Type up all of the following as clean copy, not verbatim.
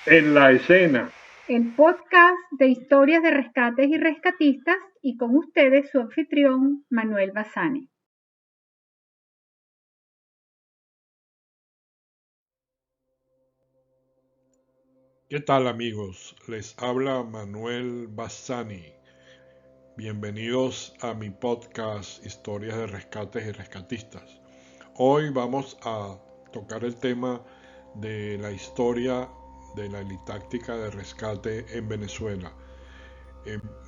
En la escena. El podcast de historias de rescates y rescatistas, y con ustedes su anfitrión, Manuel Bassani. ¿Qué tal, amigos? Les habla Manuel Bassani. Bienvenidos a mi podcast Historias de Rescates y Rescatistas. Hoy vamos a tocar el tema de la historia de la helitáctica de rescate en Venezuela.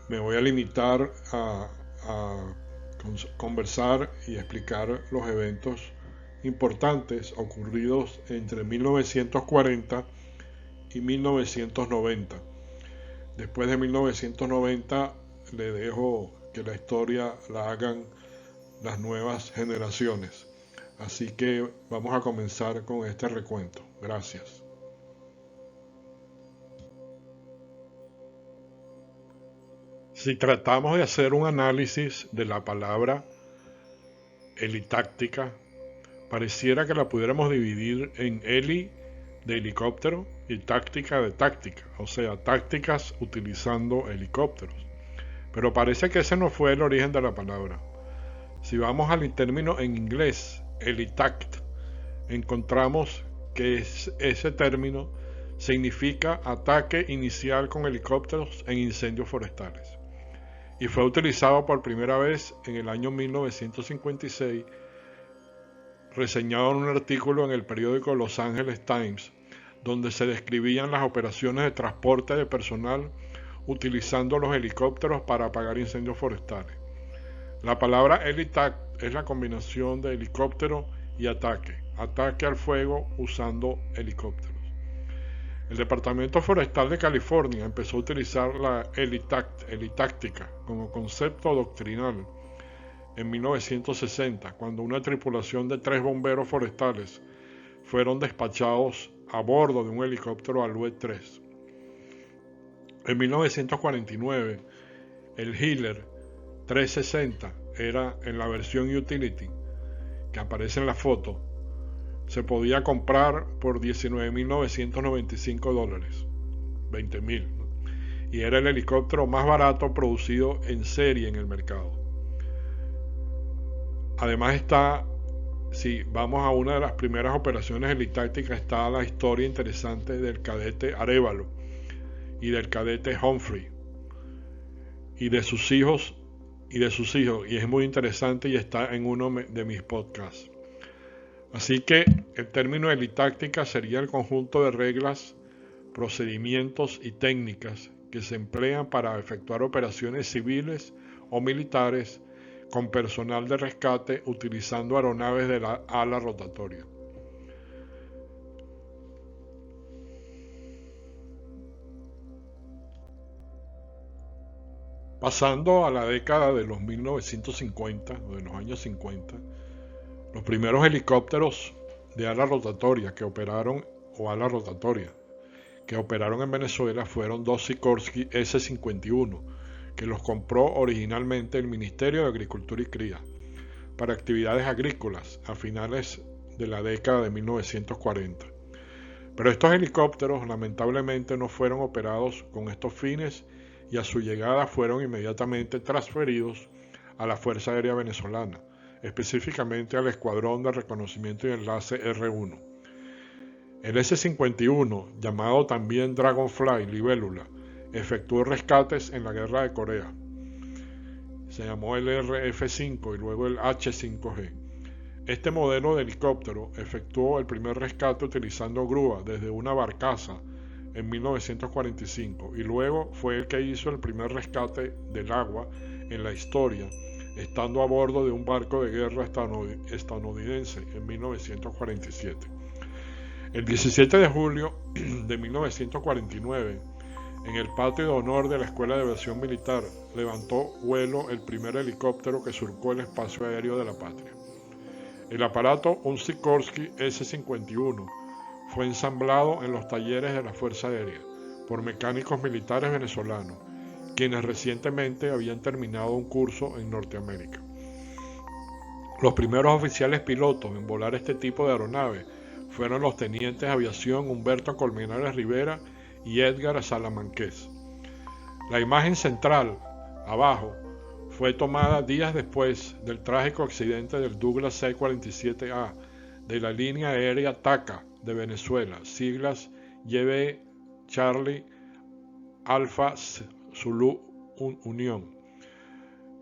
Me voy a limitar a conversar y explicar los eventos importantes ocurridos entre 1940 y 1990. Después de 1990 le dejo que la historia la hagan las nuevas generaciones. Así que vamos a comenzar con este recuento. Gracias. Si tratamos de hacer un análisis de la palabra helitáctica, pareciera que la pudiéramos dividir en heli de helicóptero y táctica de táctica, o sea, tácticas utilizando helicópteros. Pero parece que ese no fue el origen de la palabra. Si vamos al término en inglés, helitact, encontramos que ese término significa ataque inicial con helicópteros en incendios forestales. Y fue utilizado por primera vez en el año 1956, reseñado en un artículo en el periódico Los Angeles Times, donde se describían las operaciones de transporte de personal utilizando los helicópteros para apagar incendios forestales. La palabra helitact es la combinación de helicóptero y ataque al fuego usando helicópteros. El Departamento Forestal de California empezó a utilizar la helitáctica como concepto doctrinal en 1960, cuando una tripulación de 3 bomberos forestales fueron despachados a bordo de un helicóptero Alouette 3. En 1949, el Healer 360 era en la versión Utility que aparece en la foto. Se podía comprar por $19,995, $20,000, y era el helicóptero más barato producido en serie en el mercado. Además está, si vamos a una de las primeras operaciones helitácticas, está la historia interesante del cadete Arévalo y del cadete Humphrey y de sus hijos, y es muy interesante y está en uno de mis podcasts. Así que el término helitáctica sería el conjunto de reglas, procedimientos y técnicas que se emplean para efectuar operaciones civiles o militares con personal de rescate utilizando aeronaves de la ala rotatoria. Pasando a la década de los 1950 o de los años 50, los primeros helicópteros de ala rotatoria que operaron en Venezuela fueron dos Sikorsky S-51, que los compró originalmente el Ministerio de Agricultura y Cría para actividades agrícolas a finales de la década de 1940. Pero estos helicópteros lamentablemente no fueron operados con estos fines y a su llegada fueron inmediatamente transferidos a la Fuerza Aérea Venezolana, específicamente al Escuadrón de Reconocimiento y Enlace R1. El S-51, llamado también Dragonfly Libélula, efectuó rescates en la Guerra de Corea. Se llamó el RF-5 y luego el H-5G. Este modelo de helicóptero efectuó el primer rescate utilizando grúa desde una barcaza en 1945 y luego fue el que hizo el primer rescate del agua en la historia, estando a bordo de un barco de guerra estadounidense en 1947. El 17 de julio de 1949, en el patio de honor de la Escuela de Aviación Militar, levantó vuelo el primer helicóptero que surcó el espacio aéreo de la patria. El aparato, un Sikorsky S-51, fue ensamblado en los talleres de la Fuerza Aérea por mecánicos militares venezolanos, quienes recientemente habían terminado un curso en Norteamérica. Los primeros oficiales pilotos en volar este tipo de aeronave fueron los tenientes de aviación Humberto Colmenares Rivera y Edgar Salamanqués. La imagen central, abajo, fue tomada días después del trágico accidente del Douglas C-47A de la línea aérea TACA de Venezuela, siglas YB Charlie Alfa Zulu Unión,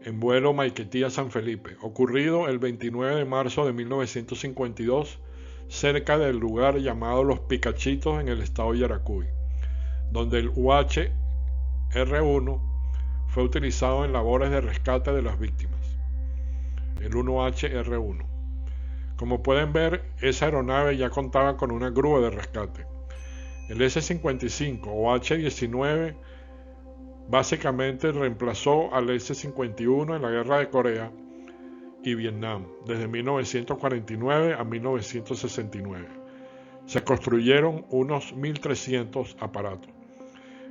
en vuelo Maiquetía-San Felipe, ocurrido el 29 de marzo de 1952, cerca del lugar llamado Los Picachitos en el estado de Yaracuy, donde el UH-R1 fue utilizado en labores de rescate de las víctimas. El 1HR1. Como pueden ver, esa aeronave ya contaba con una grúa de rescate. El S-55 o H-19 básicamente reemplazó al S-51 en la Guerra de Corea y Vietnam, desde 1949 a 1969. Se construyeron unos 1.300 aparatos.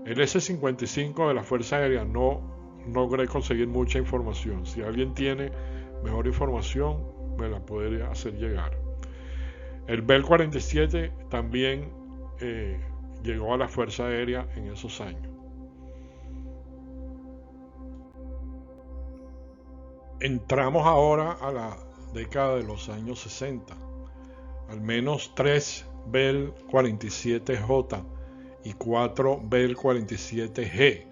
El S-55 de la Fuerza Aérea no logré conseguir mucha información. Si alguien tiene mejor información, me la podría hacer llegar. El Bell 47 también llegó a la Fuerza Aérea en esos años. Entramos ahora a la década de los años 60. Al menos 3 Bell 47J y 4 Bell 47G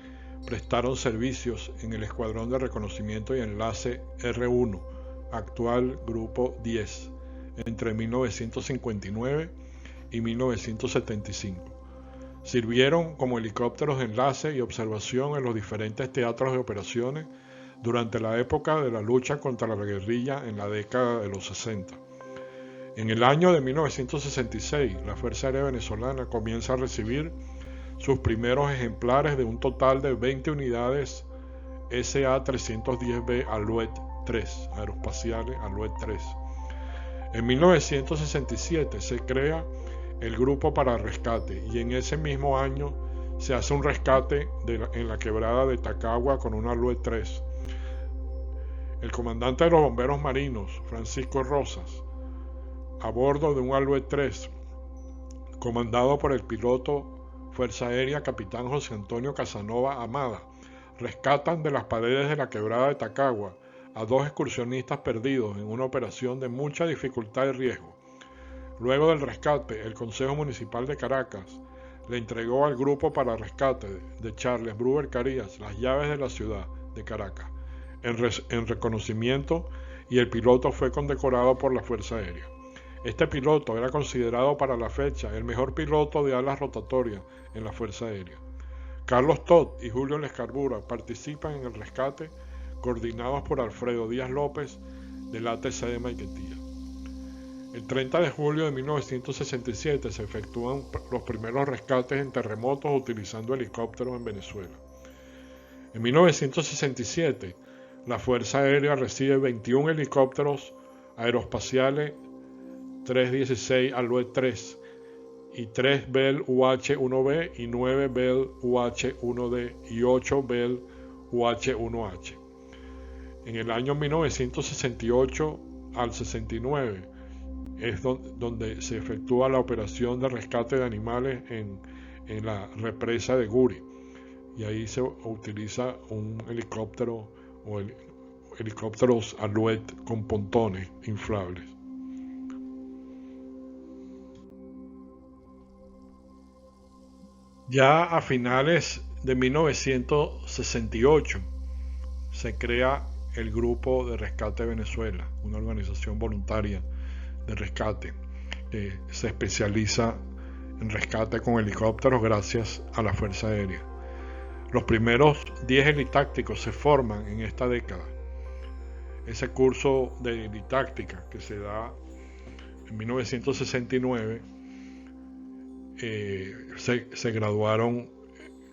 prestaron servicios en el Escuadrón de Reconocimiento y Enlace R1, actual Grupo 10, entre 1959 y 1975. Sirvieron como helicópteros de enlace y observación en los diferentes teatros de operaciones durante la época de la lucha contra la guerrilla en la década de los 60. En el año de 1966, la Fuerza Aérea Venezolana comienza a recibir sus primeros ejemplares de un total de 20 unidades SA-310B Alouette 3, aeroespaciales Alouette 3. En 1967 se crea el Grupo para Rescate y en ese mismo año se hace un rescate en la quebrada de Tacagua con una Alouette 3. El comandante de los bomberos marinos, Francisco Rosas, a bordo de un Alouette 3, comandado por el piloto Fuerza Aérea Capitán José Antonio Casanova Amada, rescatan de las paredes de la quebrada de Tacagua a 2 excursionistas perdidos en una operación de mucha dificultad y riesgo. Luego del rescate, el Consejo Municipal de Caracas le entregó al Grupo para Rescate de Charles Bruber Carías las llaves de la ciudad de Caracas en reconocimiento, y el piloto fue condecorado por la Fuerza Aérea. Este piloto era considerado para la fecha el mejor piloto de alas rotatorias en la Fuerza Aérea. Carlos Todd y Julio Lescarbura participan en el rescate, coordinados por Alfredo Díaz López del ATC de Maiquetía. El 30 de julio de 1967 se efectúan los primeros rescates en terremotos utilizando helicópteros en Venezuela. En 1967, la Fuerza Aérea recibe 21 helicópteros aeroespaciales 316 Alouette 3 y 3 Bell UH-1B y 9 Bell UH-1D y 8 Bell UH-1H. En el año 1968 al 69 es donde se efectúa la operación de rescate de animales en la represa de Guri, y ahí se utiliza un helicóptero o helicópteros Alouette con pontones inflables. Ya a finales de 1968 se crea el Grupo de Rescate de Venezuela, una organización voluntaria de rescate que se especializa en rescate con helicópteros gracias a la Fuerza Aérea. Los primeros 10 helitácticos se forman en esta década. Ese curso de helitáctica que se da en 1969, se graduaron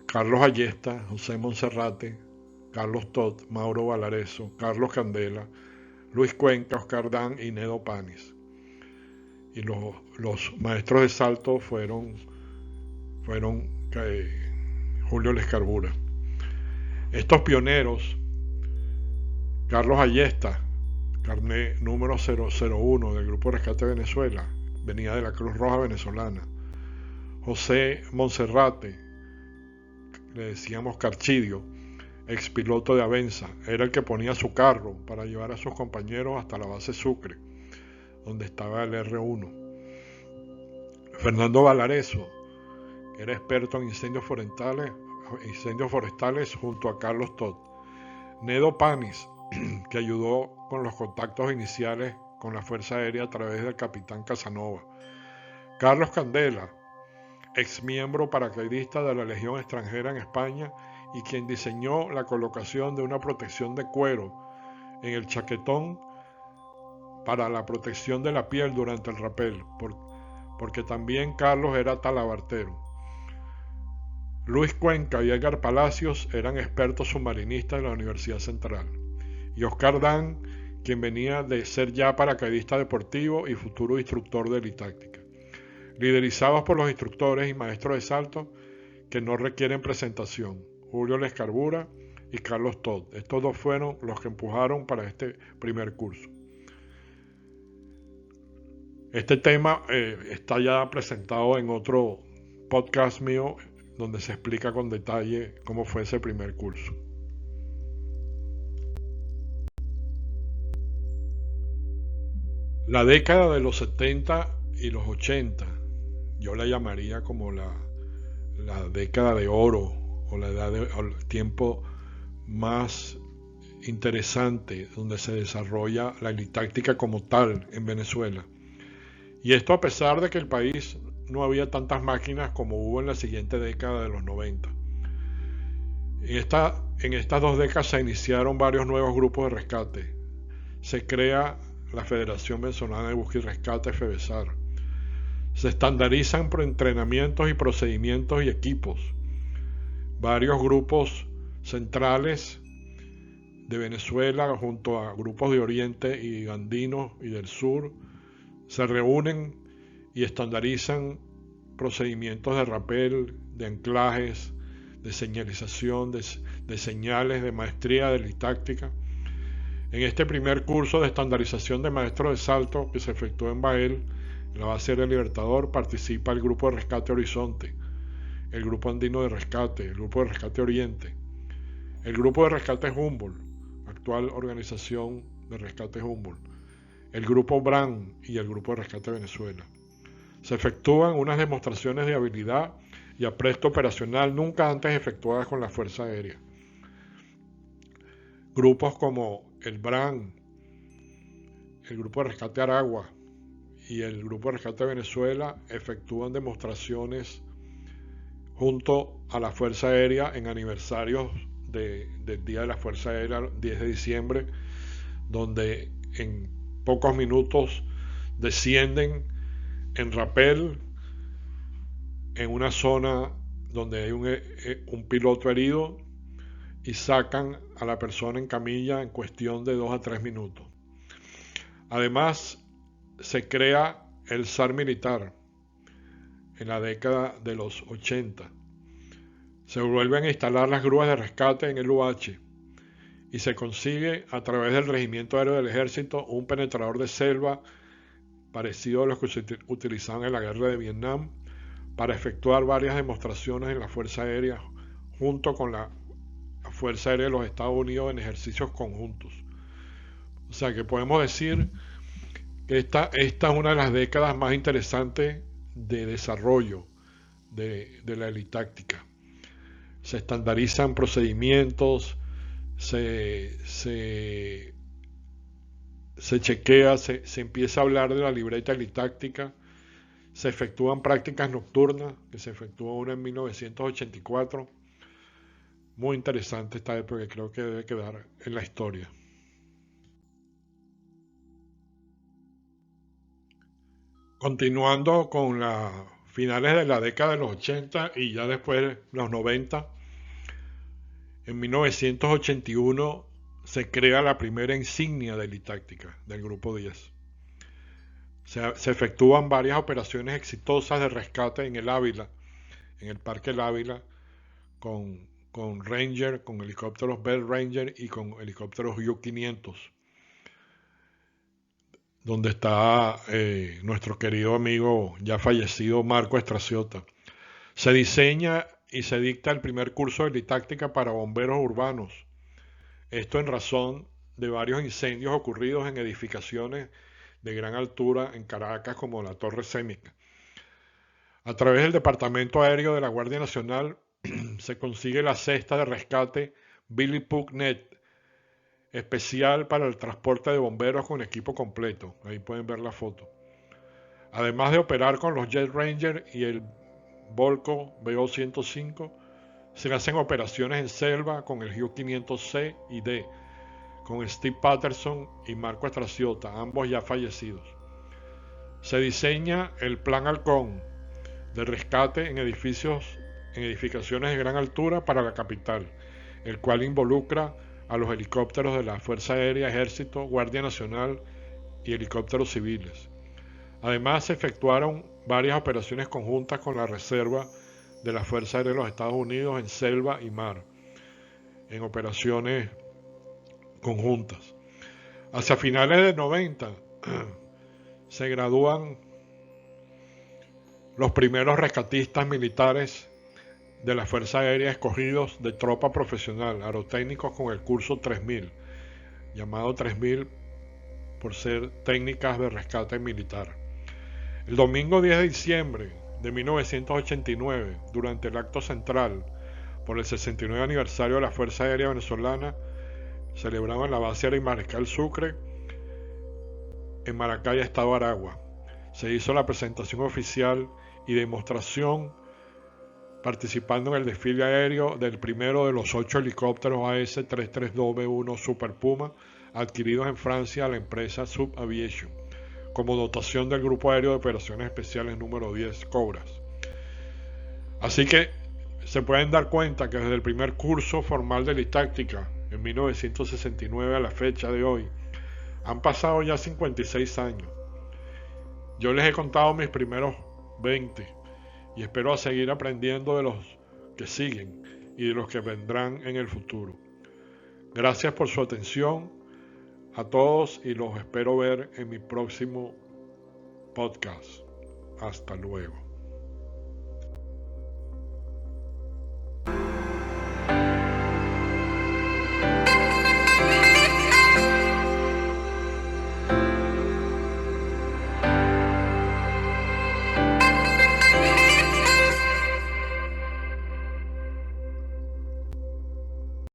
Carlos Ayesta, José Monserrate, Carlos Todd, Mauro Valareso, Carlos Candela, Luis Cuenca, Oscar Dan y Nedo Panis. Y los maestros de salto fueron Julio Lescarbura. Estos pioneros, Carlos Ayesta, carné número 001 del Grupo Rescate de Venezuela, venía de la Cruz Roja Venezolana. José Monserrate le decíamos Carchidio, expiloto de Avenza, era el que ponía su carro para llevar a sus compañeros hasta la base Sucre, donde estaba el R1. Fernando Valareso, que era experto en incendios forestales junto a Carlos Todd. Nedo Panis, que ayudó con los contactos iniciales con la Fuerza Aérea a través del capitán Casanova. Carlos Candela, ex miembro paracaidista de la Legión extranjera en España y quien diseñó la colocación de una protección de cuero en el chaquetón para la protección de la piel durante el rapel, porque también Carlos era talabartero. Luis Cuenca y Edgar Palacios eran expertos submarinistas de la Universidad Central. Y Oscar Dan, quien venía de ser ya paracaidista deportivo y futuro instructor de helitáctica. Liderizados por los instructores y maestros de salto que no requieren presentación, Julio Lescarbura y Carlos Todd. Estos dos fueron los que empujaron para este primer curso. Este tema está ya presentado en otro podcast mío donde se explica con detalle cómo fue ese primer curso. La década de los 70 y los 80, yo la llamaría como la década de oro o el tiempo más interesante donde se desarrolla la helitáctica como tal en Venezuela. Y esto a pesar de que el país no había tantas máquinas como hubo en la siguiente década de los 90. En estas dos décadas se iniciaron varios nuevos grupos de rescate. Se crea la Federación Venezolana de Búsqueda y Rescate, FEVESAR. Se estandarizan entrenamientos y procedimientos y equipos. Varios grupos centrales de Venezuela junto a grupos de Oriente y andinos y del sur se reúnen y estandarizan procedimientos de rapel, de anclajes, de señalización, de señales, de maestría de helitáctica. En este primer curso de estandarización de maestros de salto que se efectuó en Bael, en la base aérea Libertador, participa el Grupo de Rescate Horizonte, el Grupo Andino de Rescate, el Grupo de Rescate Oriente, el Grupo de Rescate Humboldt, actual Organización de Rescate Humboldt, el Grupo BRAN y el Grupo de Rescate Venezuela. Se efectúan unas demostraciones de habilidad y apresto operacional nunca antes efectuadas con la Fuerza Aérea. Grupos como el BRAN, el Grupo de Rescate Aragua y el Grupo de Rescate Venezuela efectúan demostraciones junto a la Fuerza Aérea en aniversarios del Día de la Fuerza Aérea, 10 de diciembre, donde en pocos minutos descienden en rapel en una zona donde hay un piloto herido y sacan a la persona en camilla en cuestión de 2 a 3 minutos. Además, se crea el SAR militar en la década de los 80. Se vuelven a instalar las grúas de rescate en el UH y se consigue a través del Regimiento Aéreo del Ejército un penetrador de selva parecido a los que se utilizaban en la guerra de Vietnam para efectuar varias demostraciones en la Fuerza Aérea junto con la Fuerza Aérea de los Estados Unidos en ejercicios conjuntos. O sea que podemos decir que esta es una de las décadas más interesantes de desarrollo de la helitáctica. Se estandarizan procedimientos, se chequea, se empieza a hablar de la libreta helitáctica, se efectúan prácticas nocturnas, que se efectuó una en 1984. Muy interesante esta época, que creo que debe quedar en la historia. Continuando con las finales de la década de los 80 y ya después los 90, en 1981 se crea la primera insignia de helitáctica del Grupo 10. Se efectúan varias operaciones exitosas de rescate en el Ávila, en el Parque El Ávila, con Ranger, con helicópteros Bell Ranger y con helicópteros U-500, donde está nuestro querido amigo ya fallecido Marco Estraciota. Se diseña y se dicta el primer curso de litáctica para bomberos urbanos. Esto en razón de varios incendios ocurridos en edificaciones de gran altura en Caracas como la Torre Cémica. A través del Departamento Aéreo de la Guardia Nacional se consigue la cesta de rescate Billy Pucknet, especial para el transporte de bomberos con equipo completo. Ahí pueden ver la foto. Además de operar con los Jet Ranger y el Volco BO-105, se hacen operaciones en selva con el Hugh 500C y D, con Steve Patterson y Marco Estraciota, ambos ya fallecidos. Se diseña el Plan Halcón de rescate en edificaciones de gran altura para la capital, el cual involucra a los helicópteros de la Fuerza Aérea, Ejército, Guardia Nacional y helicópteros civiles. Además, se efectuaron varias operaciones conjuntas con la Reserva de la Fuerza Aérea de los Estados Unidos en selva y mar, en operaciones conjuntas. Hacia finales de 90 se gradúan los primeros rescatistas militares de la Fuerza Aérea escogidos de tropa profesional, aerotécnicos con el curso 3000, llamado 3000 por ser técnicas de rescate militar. El domingo 10 de diciembre de 1989, durante el acto central por el 69 aniversario de la Fuerza Aérea Venezolana, celebrado en la base aérea Mariscal Sucre, en Maracay, Estado Aragua. Se hizo la presentación oficial y demostración participando en el desfile aéreo del primero de los 8 helicópteros AS-332B1 Super Puma adquiridos en Francia a la empresa Sub Aviation, como dotación del Grupo Aéreo de Operaciones Especiales número 10 Cobras. Así que se pueden dar cuenta que desde el primer curso formal de litáctica en 1969 a la fecha de hoy, han pasado ya 56 años. Yo les he contado mis primeros 20 y espero a seguir aprendiendo de los que siguen y de los que vendrán en el futuro. Gracias por su atención a todos y los espero ver en mi próximo podcast. Hasta luego.